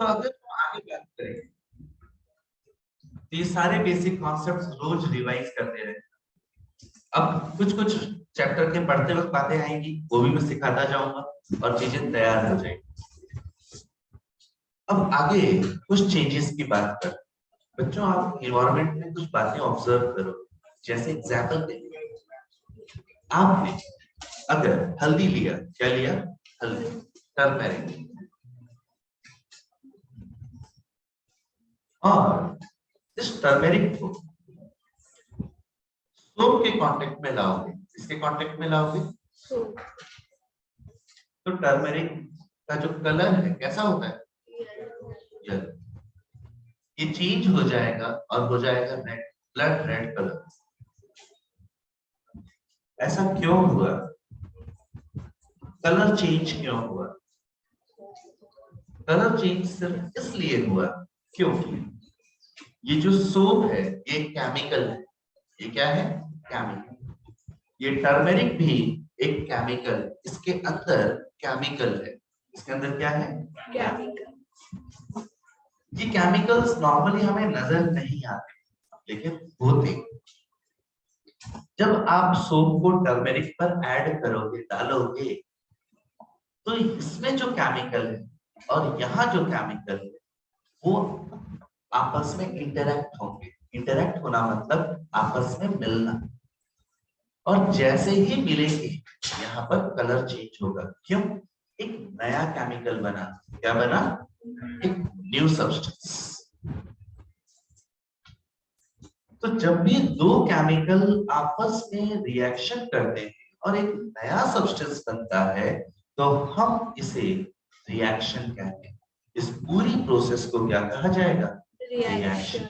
तो अगर हम आगे बात करें तो ये सारे बेसिक कॉन्सेप्ट्स रोज रिवाइज करते रहे। अब कुछ कुछ चैप्टर के पढ़ते वक्त बातें आएंगी, वो भी मैं सिखाता जाऊंगा और चीजें तैयार हो जाएंगी। अब आगे कुछ चेंजेस की बात कर। बच्चों, आप एनवायरनमेंट में कुछ बातें ऑब्जर्व करो। जैसे एग्जाम्पल देखिए, आपने अगर हल्दी लिया, क्या लिया? हल्दी, टर्मेरिक, और इस टर्मेरिक को सोप के कांटेक्ट में लाओगे। इसके कांटेक्ट में लाओगे तो टर्मेरिक का जो कलर है कैसा होता है? येलो। ये चेंज हो जाएगा और हो जाएगा रेड, ब्लड रेड कलर। ऐसा क्यों हुआ? कलर चेंज क्यों हुआ? कलर चेंज सिर्फ इसलिए हुआ क्योंकि ये जो सोप है ये केमिकल है। ये क्या है? केमिकल। ये टर्मेरिक भी एक केमिकल, इसके अंदर केमिकल है। इसके अंदर क्या है? केमिकल। ये केमिकल्स नॉर्मली हमें नजर नहीं आते, लेकिन होते। जब आप सोप को टर्मेरिक पर ऐड करोगे, डालोगे, तो इसमें जो केमिकल है और यहाँ जो केमिकल है वो आपस में इंटरैक्ट होंगे। इंटरैक्ट होना मतलब आपस में मिलना। और जैसे ही मिलेंगे यहाँ पर कलर चेंज होगा। क्यों? एक नया केमिकल बना। क्या बना? एक न्यू सब्सटेंस। तो जब भी दो केमिकल आपस में रिएक्शन करते हैं और एक नया सब्सटेंस बनता है तो हम इसे रिएक्शन कहते हैं। इस पूरी प्रोसेस को क्या कहा जाएगा? रिएक्शन।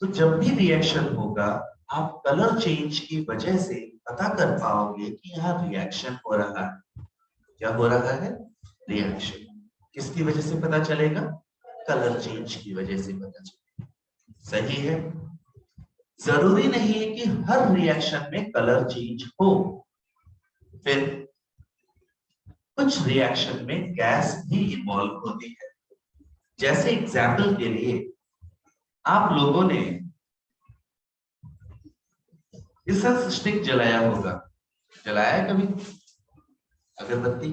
तो जब भी रिएक्शन होगा आप कलर चेंज की वजह से पता कर पाओगे कि यहाँ रिएक्शन हो रहा है। क्या हो रहा है? रिएक्शन। किसकी वजह से पता चलेगा? कलर चेंज की वजह से पता चलेगा। सही है। जरूरी नहीं है कि हर रिएक्शन में कलर चेंज हो। फिर कुछ रिएक्शन में गैस भी इन्वॉल्व होती है। जैसे एग्जाम्पल के लिए आप लोगों ने इंसेंस स्टिक जलाया होगा। जलाया है कभी अगरबत्ती?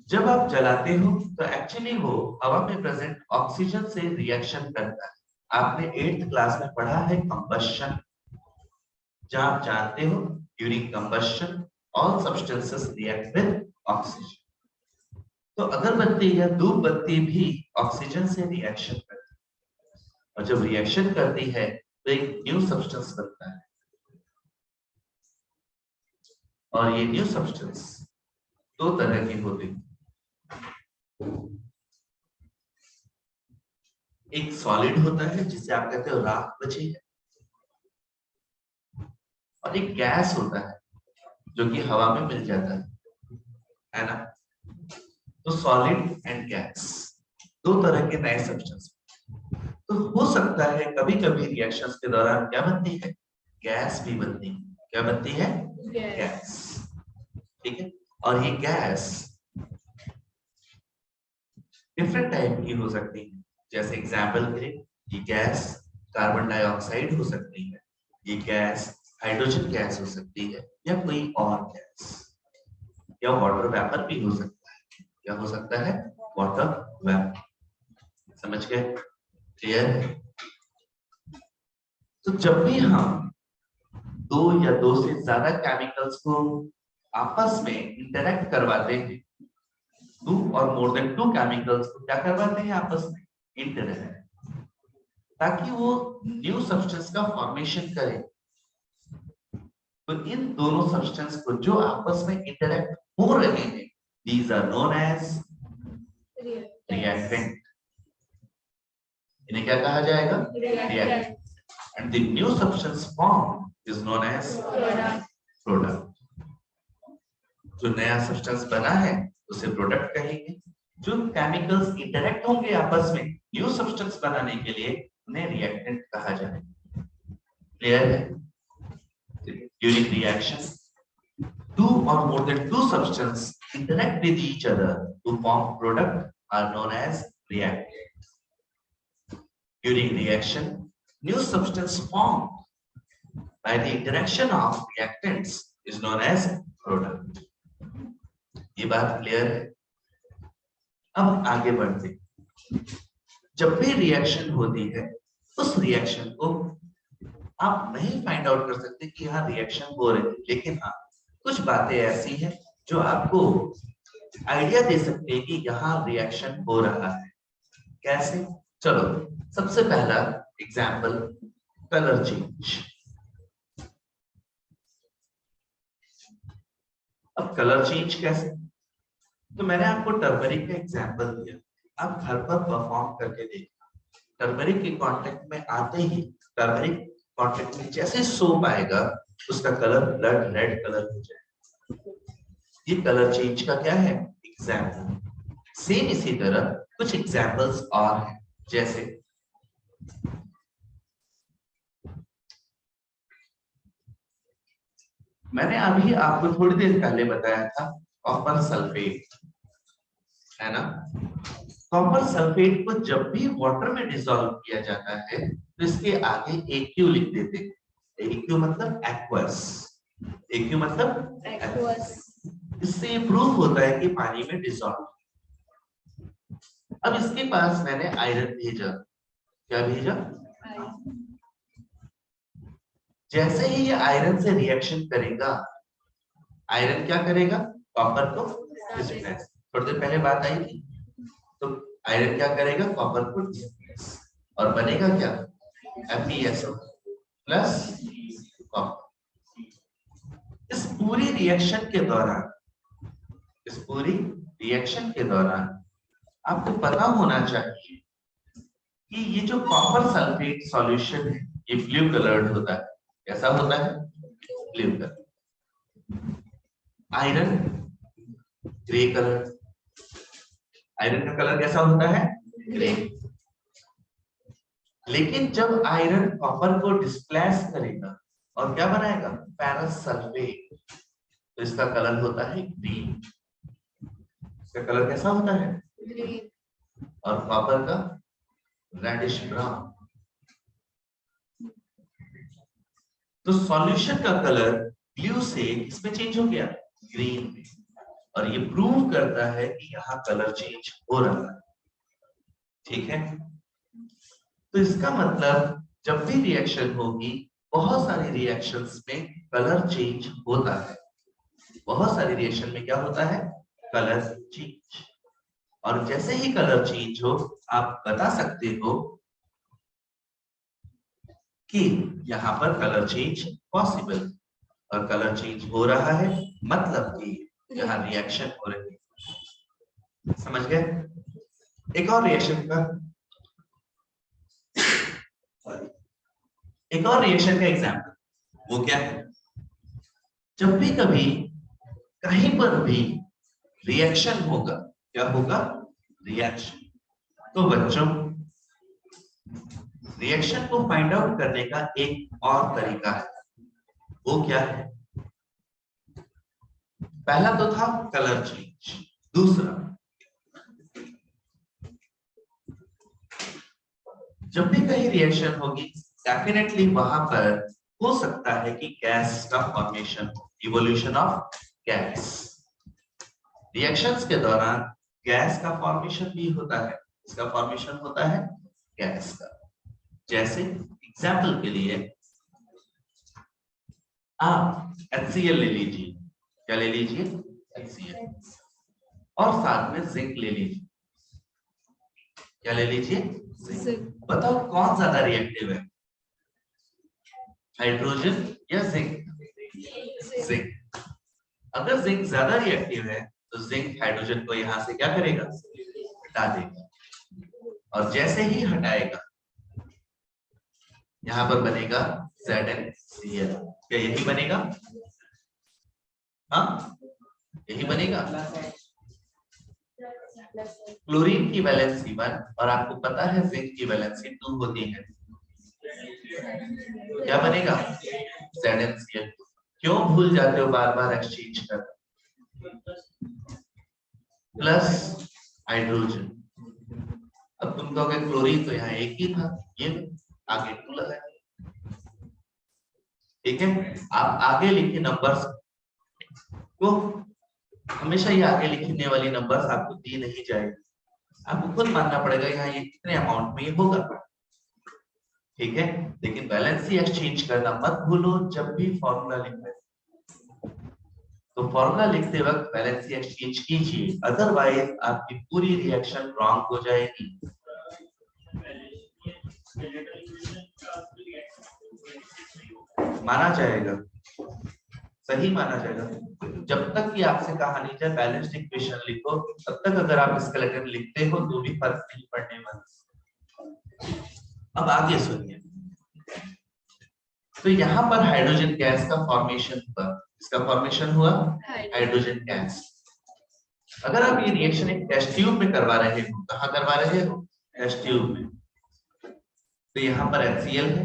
जब आप जलाते हो तो एक्चुअली वो हवा में प्रेजेंट ऑक्सीजन से रिएक्शन करता है। आपने 8th क्लास में पढ़ा है कंबशन, जहां आप जानते हो during combustion all substances react with oxygen. तो अगरबत्ती या धूप बत्ती भी ऑक्सीजन से रिएक्शन करती है, और जब रिएक्शन करती है तो एक न्यू सब्सटेंस बनता है। और ये न्यू सब्सटेंस दो तरह की होती है। एक सॉलिड होता है जिसे आप कहते हो राख बची है, और एक गैस होता है जो कि हवा में मिल जाता है ना? तो सॉलिड एंड गैस दो तरह के नए सब्सटेंस। तो हो सकता है कभी कभी रिएक्शंस के दौरान क्या बनती है? गैस भी बनती है। क्या बनती है? गैस। ठीक है। और ये गैस डिफरेंट टाइप की हो सकती है। जैसे एग्जाम्पल के लिए ये गैस कार्बन डाइऑक्साइड हो सकती है, ये गैस हाइड्रोजन गैस हो सकती है, या कोई और गैस, या वाटर वेपर भी हो सकता है। क्या हो सकता है? Water vapour. समझ गए? क्लियर है? तो जब भी हम दो या दो से ज्यादा केमिकल्स को आपस में इंटरैक्ट करवाते हैं, टू और मोर देन टू केमिकल्स को क्या करवाते हैं? आपस में इंटरैक्ट, ताकि वो न्यू सब्सटेंस का फॉर्मेशन करे। तो इन दोनों सब्सटेंस को जो आपस में इंटरैक्ट हो रहे हैं, these are known as reactant. इन्हें क्या कहा जाएगा? Reactant. And the new substance form is known as product. जो नया सब्सटेंस बना है उसे प्रोडक्ट कहेंगे। जो केमिकल्स इंटरैक्ट होंगे आपस में न्यू सब्सटेंस बनाने के लिए, उन्हें रिएक्टेंट कहा जाएगा। क्लियर है? During reaction, two or more than two substances interact with each other to form product are known as reactants. During reaction, new substance formed by the interaction of reactants is known as product. ये बात clear है? अब आगे बढ़ते हैं। जब भी reaction होती है उस रिएक्शन को आप नहीं फाइंड आउट कर सकते कि यहाँ रिएक्शन हो रही है, लेकिन हाँ कुछ बातें ऐसी हैं जो आपको आइडिया दे सकते हैं कि यहाँ रिएक्शन हो रहा है। कैसे? चलो सबसे पहला एग्जाम्पल कलर चेंज। अब कलर चेंज कैसे? तो मैंने आपको टर्मरिक का एग्जाम्पल दिया, आप घर पर परफॉर्म करके देखना। टर्मरिक के कांटेक्ट में आते ही, टर्मरिक कांटेक्ट में जैसे सोप आएगा उसका कलर ब्लड रेड कलर हो जाएगा। ये कलर चेंज का क्या है? एग्जाम्पल। सेम इसी तरह कुछ एग्जाम्पल्स और हैं, जैसे मैंने अभी आपको थोड़ी देर पहले बताया था कॉपर सल्फेट, है ना? कॉपर सल्फेट को जब भी वाटर में डिसॉल्व किया जाता है तो इसके आगे AQ लिख देते हैं। AQ मतलब एक्वस। AQ मतलब एक्वस। इससे प्रूफ होता है कि पानी में डिसॉल्व। अब इसके पास मैंने आयरन भेजा। क्या भेजा? जैसे ही ये आयरन से रिएक्शन करेगा, आयरन क्या करेगा? कॉपर को डिस्प्लेस। थोड़ी देर पहले बात आई थी, तो आयरन क्या करेगा? कॉपर को डिस्प्लेस और बनेगा क्या? FeSO plus copper. इस पूरी रिएक्शन के दौरान आपको पता होना चाहिए कि ये जो कॉपर सल्फेट सॉल्यूशन है ये ब्लू कलर्ड होता है। कैसा होता है? Blue colour. Iron grey colour. Iron का कलर कैसा होता है? ग्रे। लेकिन जब आयरन कॉपर को डिस्प्लेस करेगा और क्या बनाएगा? फेरस सल्फेट, तो इसका कलर होता है ग्रीन। इसका कलर कैसा होता है? ग्रीन। और कॉपर का रेडिश ब्राउन। तो सॉल्यूशन का कलर ब्लू से इसमें चेंज हो गया ग्रीन में, और ये प्रूव करता है कि यहाँ कलर चेंज हो रहा है। ठीक है? तो इसका मतलब जब भी रिएक्शन होगी, बहुत सारी रिएक्शंस में कलर चेंज होता है। बहुत सारी रिएक्शन में क्या होता है? Colour change. और जैसे ही कलर चेंज हो, आप बता सकते हो कि यहाँ पर कलर चेंज पॉसिबल, और कलर चेंज हो रहा है मतलब कि यहाँ रिएक्शन हो रही है। समझ गए? एक और रिएक्शन का एग्जाम्पल, वो क्या है? जब भी कभी कहीं पर भी रिएक्शन होगा, क्या होगा? रिएक्शन। तो बच्चों, रिएक्शन को फाइंड आउट करने का एक और तरीका है, वो क्या है? पहला तो था कलर चेंज, दूसरा जब भी कहीं रिएक्शन होगी डेफिनेटली वहां पर हो सकता है कि गैस का फॉर्मेशन हो, इवोल्यूशन ऑफ गैस। रिएक्शंस के दौरान गैस का फॉर्मेशन भी होता है। इसका फॉर्मेशन होता है गैस का। जैसे एग्जाम्पल के लिए आप HCl ले लीजिए। क्या ले लीजिए? HCl। और साथ में जिंक ले लीजिए। क्या ले लीजिए? जिंक। बताओ कौन ज्यादा रिएक्टिव है, हाइड्रोजन या जिंक? जिंक। अगर जिंक ज्यादा रिएक्टिव है तो जिंक हाइड्रोजन को यहां से क्या करेगा? हटा देगा। और जैसे ही हटाएगा यहां पर बनेगा ZnCl। क्या यही बनेगा? हाँ, यही बनेगा। क्लोरीन की वैलेंसी 1 और आपको पता है जिंक की वैलेंसी 2 होती है। क्या बनेगा? ZnCl। क्यों भूल जाते हो बार बार एक्सचेंज कर? Plus hydrogen. अब तुम कहोगे क्लोरीन तो यहाँ एक ही था, ये आगे 2 लगा। ठीक है, आप आगे लिखे नंबर्स को हमेशा ये आगे लिखने वाली नंबर्स आपको दी नहीं जाएगी, आपको खुद मानना पड़ेगा यहाँ ये कितने अमाउंट में ये होगा। ठीक है, लेकिन वैलेंसी एक्सचेंज करना मत भूलो जब भी फॉर्मूला लिखते, तो फॉर्मूला लिखते वक्त वैलेंसी एक्सचेंज कीजिए, अदरवाइज आपकी पूरी रिएक्शन रॉन्ग हो जाएगी। माना जाएगा, सही माना जाएगा। जब तक कि आपसे कहा नहीं जाए बैलेंस्ड इक्वेशन लिखो, तब तक अगर आप स्केलेटन लिखते हो तो भी फर्क नहीं पड़ने वाला। अब आगे सुनिए, तो यहाँ पर हाइड्रोजन गैस का फॉर्मेशन हुआ, इसका फॉर्मेशन हुआ हाइड्रोजन गैस। अगर आप ये रिएक्शन एक टेस्ट ट्यूब में करवा रहे हो, कहाँ करवा रहे हो? टेस्ट ट्यूब में। तो यहाँ पर HCl है,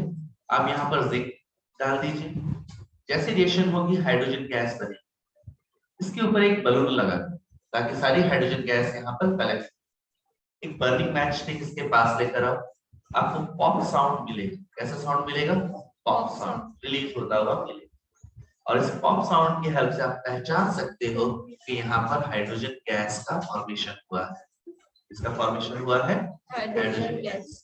आप यहाँ पर जिंक डाल दीजिए। जैसे रिएक्शन होगी हाइड्रोजन गैस बनेगी, इसके ऊपर एक बलून लगा ताकि सारी हाइड्रोजन गैस यहाँ पर कलेक्ट। एक बर्निंग मैच स्टिक इसके पास लेकर आओ, आपको पॉप साउंड मिलेगा। कैसा साउंड मिलेगा? पॉप साउंड रिलीज होता हुआ मिलेगा। और इस पॉप साउंड की हेल्प से आप पहचान सकते हो कि यहाँ पर हाइड्रोजन गैस का फॉर्मेशन हुआ है। इसका फॉर्मेशन हुआ है हाइड्रोजन गैस।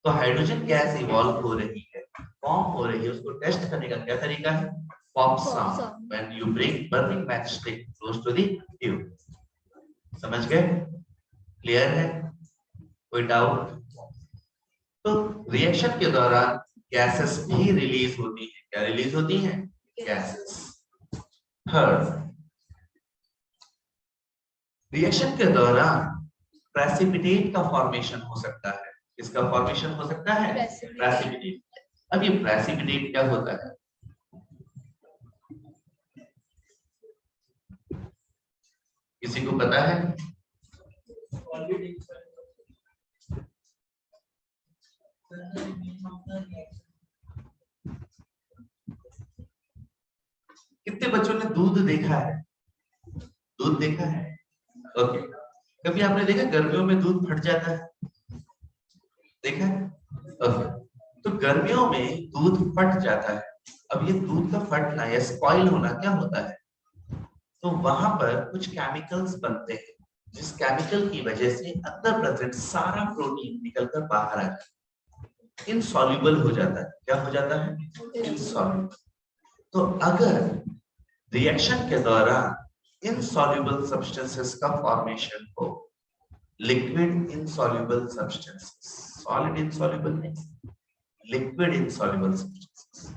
तो हाइड्रोजन गैस इवॉल्व हो रही है, फॉर्म हो रही है, उसको टेस्ट करने का क्या तरीका है? Pop sound when you bring burning match stick close to the tube. समझ गए? क्लियर है? कोई डाउट? तो रिएक्शन के दौरान गैसेस भी रिलीज होती है। क्या रिलीज होती है? गैसेस। थर्ड, रिएक्शन के दौरान प्रेसिपिटेट का फॉर्मेशन हो सकता है। इसका फॉर्मेशन हो सकता है प्रेसिपिटेट। अब ये प्रेसिपिटेट क्या होता है? किसी को पता है? कितने बच्चों ने दूध देखा है? दूध देखा है? ओके। कभी आपने देखा गर्मियों में दूध फट जाता है? देखा है? ओके। तो गर्मियों में दूध फट जाता है। अब ये दूध का फटना या स्पॉइल होना क्या होता है? तो वहां पर कुछ केमिकल्स बनते हैं, जिस केमिकल की वजह से अंदर प्रेजेंट सारा प्रोटीन निकलकर बाहर आ जाता है, इनसॉल्युबल हो जाता है। क्या हो जाता है? इनसॉल्युबल। तो अगर रिएक्शन के दौरान इनसॉल्युबल सब्सटेंसेस का फॉर्मेशन हो, liquid insoluble substances, solid insoluble नहीं, लिक्विड इनसॉल्युबल सब्सटेंसेस,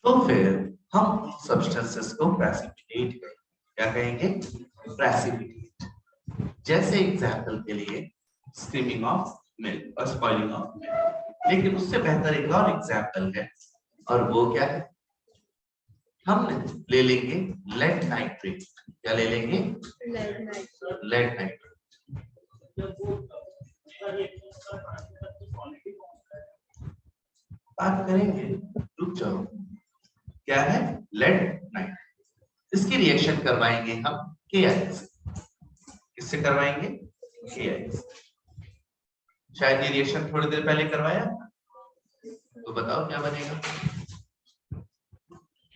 तो फिर हम सब्सटेंसेस को प्रेसिपिटेट कहेंगे। क्या कहेंगे? प्रेसिपिटेट। जैसे एग्जांपल के लिए स्क्रीमिंग ऑफ मिल्क और स्पॉइलिंग ऑफ मिल्क। लेकिन उससे बेहतर एक और एग्जांपल है, और वो क्या है? हम ले लेंगे लेड नाइट्रेट। क्या ले लेंगे? Lead nitrate. बात करेंगे, रुक जाओ। क्या है? Lead nitrate. इसकी रिएक्शन करवाएंगे हम KI से। किससे करवाएंगे? KI से। शायद ये रिएक्शन थोड़ी देर पहले करवाया, तो बताओ क्या बनेगा?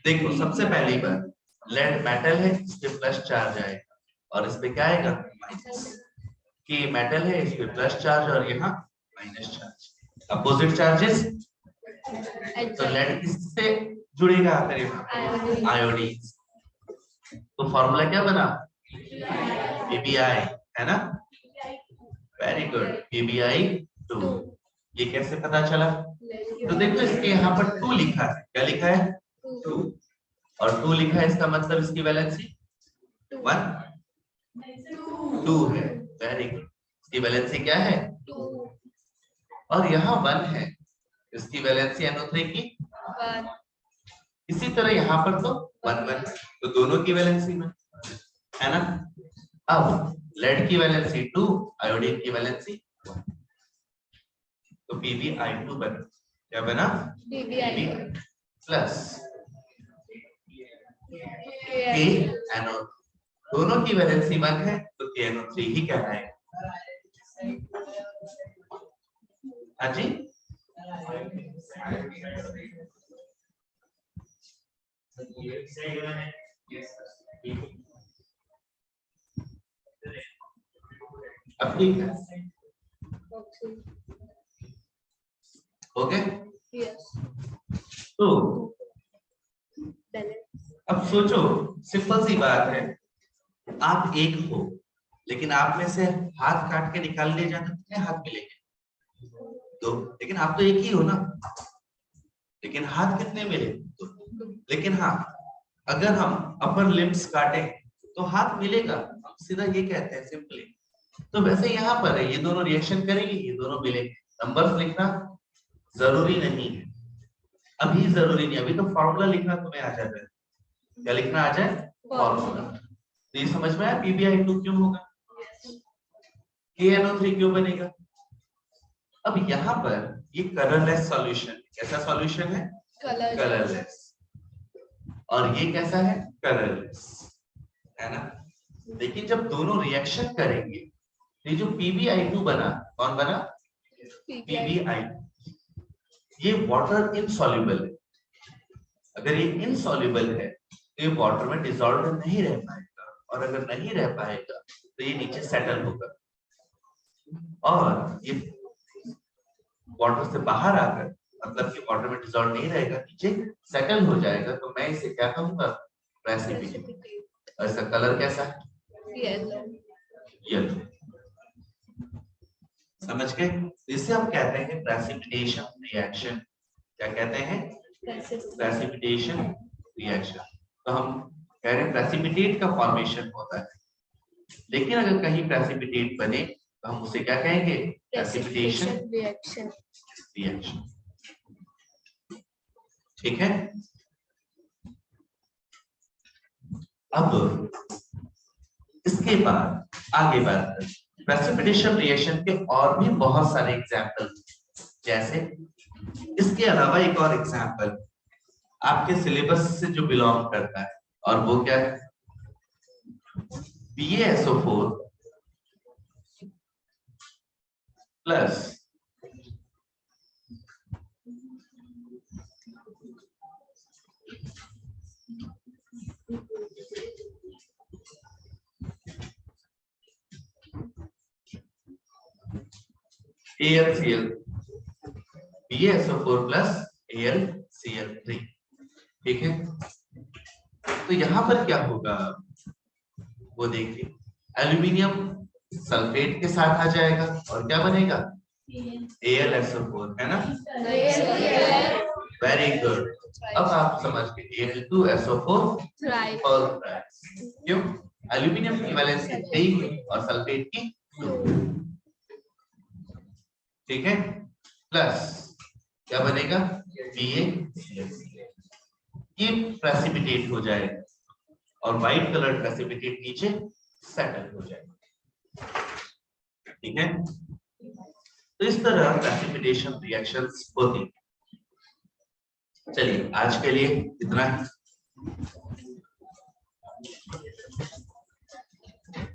देखो, सबसे पहली बात, लेड मेटल है, इस पे प्लस चार्ज आएगा, और इस पे क्या आएगा? माइनस। कि मेटल है, इस पे प्लस चार्ज और यहाँ माइनस चार्ज, अपोजिट चार्जेस। तो लेड किससे जुड़ेगा? करीब आयोडीन। तो फॉर्मूला क्या बना? PbI, है ना? Very good, PbI2। ये कैसे पता चला? तो देखो, इसके यहाँ पर 2 लिखा है। क्या लिखा है? 2। और 2 लिखा है, इसका मतलब इसकी वैलेंसी 1 2 है। वेरी गुड, इसकी वैलेंसी क्या है? 2। और यहाँ 1 है, इसकी वैलेंसी NO3 की 1। इसी तरह यहाँ पर तो 1 1, तो दोनों की वैलेंसी में, है ना? अब लेड की वैलेंसी 2, आयोडीन की वैलेंसी 1, तो PbI2 बना। क्या बना? PbI plus KNO। दोनों की वैलेंसी 1 है तो KNO3 ही कहलाएगा। हाँ जी, अब ठीक है, ओके। तो अब सोचो, सिंपल सी बात है, आप एक हो लेकिन आप में से हाथ काट के निकाल ले जाना, कितने हाथ मिलेंगे? 2, लेकिन आप तो एक ही हो ना, लेकिन हाथ कितने मिले? 2। लेकिन हाँ, अगर हम अपर लिम्स काटे तो हाथ मिलेगा, हम सीधा ये कहते हैं सिंपली। तो वैसे यहाँ पर है, ये दोनों रिएक्शन करेंगे, ये दोनों मिलेंगे। नंबर्स लिखना जरूरी नहीं है, अभी जरूरी नहीं, अभी तो फॉर्मूला लिखना तुम्हें आ जाता है। क्या लिखना आ जाए? फॉर्मूला। तो ये समझ में आया PbI2 क्यों होगा, KNO3 क्यों बनेगा। अब यहाँ पर ये कलरलेस सॉल्यूशन, कैसा सॉल्यूशन है? कलरलेस। और ये कैसा है? कलरलेस, है ना। लेकिन जब दोनों रिएक्शन करेंगे, ये जो PbI2 बना, कौन बना? PbI, ये वाटर इनसॉल्युबल है। अगर ये इनसॉल्युबल है तो ये वाटर में डिसॉल्व नहीं रह पाएगा, और अगर नहीं रह पाएगा तो ये नीचे सेटल होगा, और ये वाटर से बाहर आकर, मतलब कि वाटर में डिसॉल्व नहीं रहेगा, नीचे सेटल हो जाएगा। तो मैं इसे क्या कहूंगा? प्रेसिपिटेट। और इसका कलर कैसा है? येलो। समझ गए? इसे हम कहते हैं प्रेसिपिटेशन रिएक्शन। क्या कहते हैं? Precipitation reaction. तो हम कह रहे हैं प्रेसिपिटेट का फॉर्मेशन होता है, लेकिन अगर कहीं प्रेसिपिटेट बने तो हम उसे क्या कहेंगे? Precipitation reaction. ठीक है। अब इसके बाद आगे बात करें, प्रेसिपिटेशन रिएक्शन के और भी बहुत सारे एग्जाम्पल, जैसे इसके अलावा एक और एग्जाम्पल आपके सिलेबस से जो बिलोंग करता है, और वो क्या है? BaSO4 plus AlCl, BaSO4 plus AlCl3। ठीक है। तो यहां पर क्या होगा वो देखिए, एल्यूमिनियम सल्फेट के साथ आ जाएगा और क्या बनेगा? AlSO4, है ना। Very good. अब आप समझ गए, Al2SO4 क्यों? एल्यूमिनियम की वैलेंसी 3 और सल्फेट की 2। ठीक है। प्लस क्या बनेगा? BaCl, ये प्रेसिपिटेट हो जाएगा और व्हाइट कलर प्रेसिपिटेट नीचे सेटल हो जाएगा। ठीक है। तो इस तरह प्रेसिपिटेशन रिएक्शंस होती है। चलिए आज के लिए इतना ही।